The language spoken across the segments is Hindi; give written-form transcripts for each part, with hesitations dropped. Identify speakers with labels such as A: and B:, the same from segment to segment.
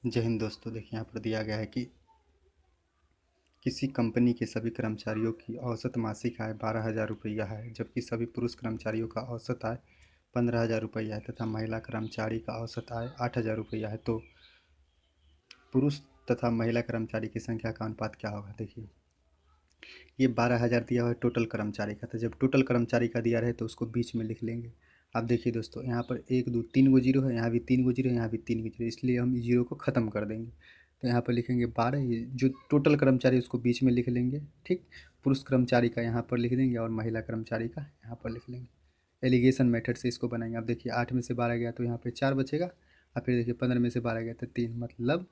A: जय हिंद दोस्तों। देखिए यहाँ पर दिया गया है कि किसी कंपनी के सभी कर्मचारियों की औसत मासिक आय 12,000 रुपया है, जबकि सभी पुरुष कर्मचारियों का औसत आय 15,000 रुपया है तथा महिला कर्मचारी का औसत आय 8,000 रुपया है। तो पुरुष तथा महिला कर्मचारी की संख्या का अनुपात क्या होगा। देखिए ये 12,000 दिया हुआ है टोटल कर्मचारी का, तो जब टोटल कर्मचारी का दिया रहे तो उसको बीच में लिख लेंगे। अब देखिए दोस्तों, यहाँ पर एक दो तीन गो जीरो है, यहाँ भी तीन गो जीरो है, यहाँ भी तीन गो जीरो, इसलिए हम जीरो को ख़त्म कर देंगे। तो यहाँ पर लिखेंगे 12, ये जो टोटल कर्मचारी उसको बीच में लिख लेंगे। ठीक, पुरुष कर्मचारी का यहाँ पर लिख देंगे और महिला कर्मचारी का यहाँ पर लिख लेंगे। एलिगेशन मेथड से इसको बनाएंगे। अब देखिए 8 में से 12 गया तो यहाँ पे 4 बचेगा, और फिर देखिए 15 में से 12 गया तो 3, मतलब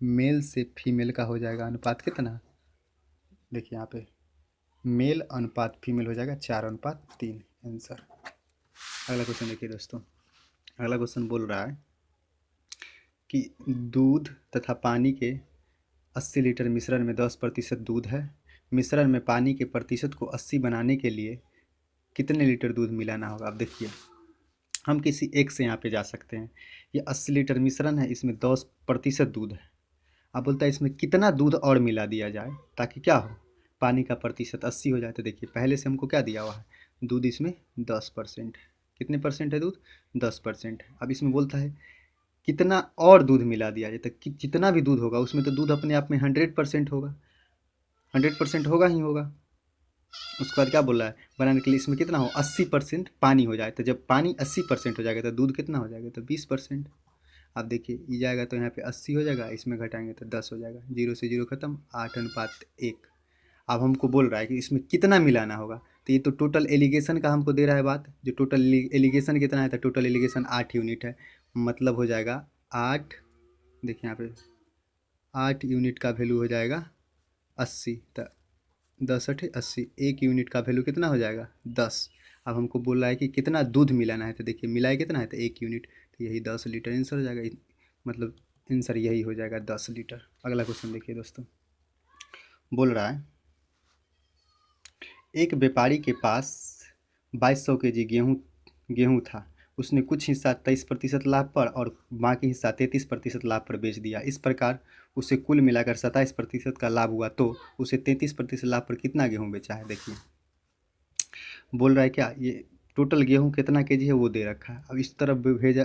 A: मेल से फीमेल का हो जाएगा अनुपात कितना। देखिए यहाँ पे मेल अनुपात फीमेल हो जाएगा 4:3 आंसर। अगला क्वेश्चन देखिए दोस्तों, अगला क्वेश्चन बोल रहा है कि दूध तथा पानी के 80 लीटर मिश्रण में 10% दूध है। मिश्रण में पानी के प्रतिशत को 80 बनाने के लिए कितने लीटर दूध मिलाना होगा। अब देखिए हम किसी एक से यहाँ पे जा सकते हैं। ये 80 लीटर मिश्रण है, इसमें 10% दूध है। अब बोलता है इसमें कितना दूध और मिला दिया जाए ताकि क्या हो, पानी का प्रतिशत 80 हो जाए। तो देखिए पहले से हमको क्या दिया हुआ है, दूध इसमें 10% है। कितने परसेंट है दूध, 10% है। अब इसमें बोलता है कितना और दूध मिला दिया जाए, तो जितना भी दूध होगा उसमें तो दूध अपने आप में 100% होगा, 100% होगा ही होगा। उसके बाद क्या बोल रहा है, बनाने के लिए इसमें कितना हो, 80% पानी हो जाए। तो जब पानी 80% हो जाएगा तो दूध कितना हो जाएगा, तो 20%। अब देखिए ये जाएगा तो यहाँ पे 80 हो जाएगा, इसमें घटाएंगे तो 10 हो जाएगा, जीरो से जीरो खत्म, 8:1। अब हमको बोल रहा है कि इसमें कितना मिलाना होगा। तो ये तो टोटल एलिगेशन का हमको दे रहा है बात, जो टोटल एलिगेशन कितना है, तो टोटल एलिगेशन 8 यूनिट है, मतलब हो जाएगा 8। देखिए यहाँ पे 8 यूनिट का वैल्यू हो जाएगा 80। तो 10×8 = 80, एक यूनिट का वैल्यू कितना हो जाएगा, 10। अब हमको बोल रहा है कि कितना दूध मिलाना है, तो देखिए मिलाए कितना है, तो 1 यूनिट, तो यही 10 लीटर आंसर हो जाएगा। मतलब आंसर यही हो जाएगा 10 लीटर। अगला क्वेश्चन देखिए दोस्तों, बोल रहा है एक व्यापारी के पास 2200 केजी गेहूँ था। उसने कुछ हिस्सा 23% लाभ पर और बाकी हिस्सा 33% लाभ पर बेच दिया। इस प्रकार उसे कुल मिलाकर 27% का लाभ हुआ। तो उसे 33% लाभ पर कितना गेहूँ बेचा है। देखिए बोल रहा है क्या, ये टोटल गेहूँ कितना केजी है वो दे रखा है। अब इस तरफ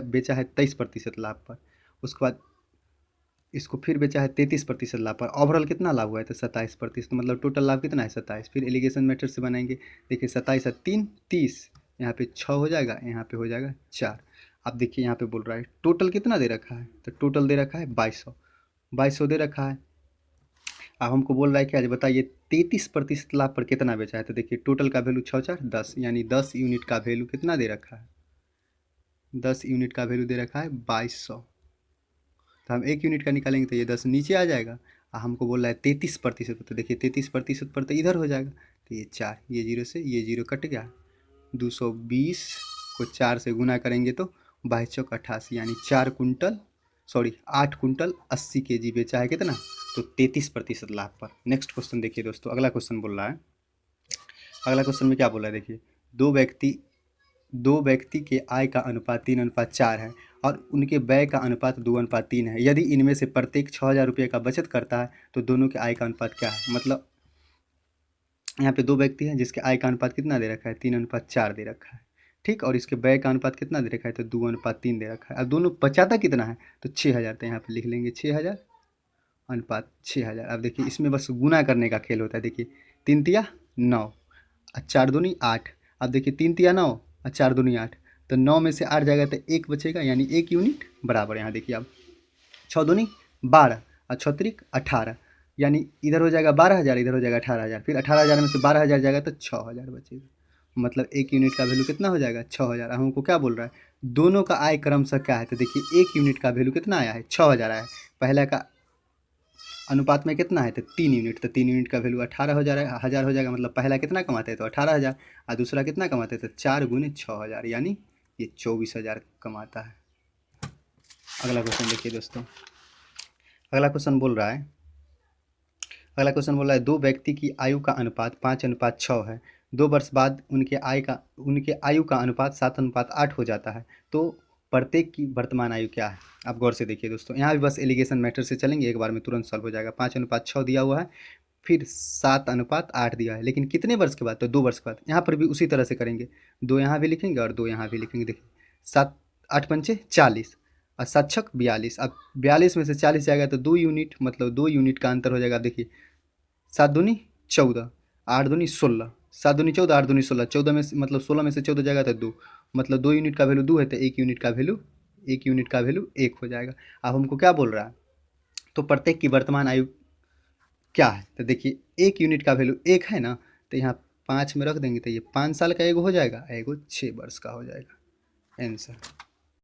A: बेचा है 23% लाभ पर, उसके बाद इसको फिर बेचा है 33% लाभ पर। ओवरऑल कितना लाभ हुआ है, तो 27%, मतलब टोटल लाभ कितना है 27। फिर एलिगेशन मेथड से बनाएंगे। देखिए 27 है 3, 30, यहाँ पे 6 हो जाएगा, यहाँ पे हो जाएगा 4। अब देखिए यहाँ पे बोल रहा है टोटल कितना दे रखा है, तो टोटल दे रखा है 2200 दे रखा है। अब हमको बोल रहा है कि आज बताइए 33% लाभ पर कितना बेचा है। तो देखिए टोटल का वैल्यू 6 4 10, यानी 10 यूनिट का वैल्यू कितना दे रखा है, 10 यूनिट का वैल्यू दे रखा है 2200। तो हम एक यूनिट का निकालेंगे तो ये 10 नीचे आ जाएगा, और हमको बोल रहा है 33%। तो देखिए 33% पर तो इधर हो जाएगा, तो ये 4, ये जीरो से ये जीरो कट गया, 220 को 4 से गुना करेंगे तो 22×4 = 88, यानी 8 कुंटल 80 केजी बेचा है कितना, तो 33% लाभ पर। नेक्स्ट क्वेश्चन देखिए दोस्तों, अगला क्वेश्चन बोल रहा है, अगला क्वेश्चन में क्या बोल रहा है। देखिए दो व्यक्ति के आय का अनुपात 3:4 है और उनके व्यय का अनुपात 2:3 है। यदि इनमें से प्रत्येक 6,000 रुपये का बचत करता है तो दोनों के आय का अनुपात क्या है। मतलब यहाँ पे दो व्यक्ति हैं जिसके आय का अनुपात कितना दे रखा है, 3:4 दे रखा है। ठीक, और इसके व्यय का अनुपात कितना दे रखा है, तो 2:3 दे रखा है। अब दोनों बचाता कितना है, तो 6,000, तो यहाँ पे लिख लेंगे 6,000 अनुपात 6,000। अब देखिए इसमें बस गुना करने का खेल होता है। देखिए 3 तिया 9 और 4 दूनी 8। अब देखिए 3 तिया 9 और 4 दूनी 8, तो 9 में से 8 जाएगा तो 1 बचेगा, यानी 1 यूनिट बराबर। यहाँ देखिए अब 6 दूनी 12 और 6 त्रिक 18, यानी इधर हो जाएगा 12,000, इधर हो जाएगा 18,000, फिर 18,000 में से 12,000 जाएगा तो 6,000 बचेगा। मतलब 1 यूनिट का वैल्यू कितना हो जाएगा, 6,000। हमको क्या बोल रहा है, दोनों का आय क्रमशः क्या है। तो देखिए 1 यूनिट का वैल्यू कितना आया है, 6,000 आया है। पहला का अनुपात में कितना है, तो 3 यूनिट, तो 3 यूनिट का वैल्यू 18,000 हो जाएगा। मतलब पहला कितना कमाते हैं, तो 18,000, और दूसरा कितना कमाते हैं, तो 4 × 6,000, यानी ये 24,000 कमाता है। अगला क्वेश्चन देखिए दोस्तों, अगला क्वेश्चन बोल रहा है, अगला क्वेश्चन बोल रहा है दो व्यक्ति की आयु का अनुपात 5:6 है। 2 वर्ष बाद उनके आयु का अनुपात 7:8 हो जाता है। तो प्रत्येक की वर्तमान आयु क्या है। आप गौर से देखिए दोस्तों, यहाँ भी बस एलिगेशन मैटर से चलेंगे, एक बार में तुरंत सॉल्व हो जाएगा। 5:6 दिया हुआ है, फिर 7:8 दिया है, लेकिन कितने वर्ष के बाद, तो 2 वर्ष के बाद। यहाँ पर भी उसी तरह से करेंगे, 2 यहाँ भी लिखेंगे और 2 यहाँ भी लिखेंगे। देखिए 7 8 पंचे 40 और 7 छक 42। अब 42 में से 40 जाएगा तो 2 यूनिट, मतलब 2 यूनिट का अंतर हो जाएगा। आप देखिए 7 दूनी 14, 8 दूनी 16, 7 दूनी 14, 8 दूनी 16, 14 में से मतलब 16 में से 14 जाएगा तो 2, मतलब 2 यूनिट का वैल्यू 2 है, तो 1 यूनिट का वैल्यू 1 हो जाएगा। अब हमको क्या बोल रहा है, तो प्रत्येक की वर्तमान आयु क्या है, तो देखिए 1 यूनिट का वैल्यू 1 है ना, तो यहाँ 5 में रख देंगे, तो ये 5 साल का एगो हो जाएगा, एगो 6 वर्ष का हो जाएगा आंसर।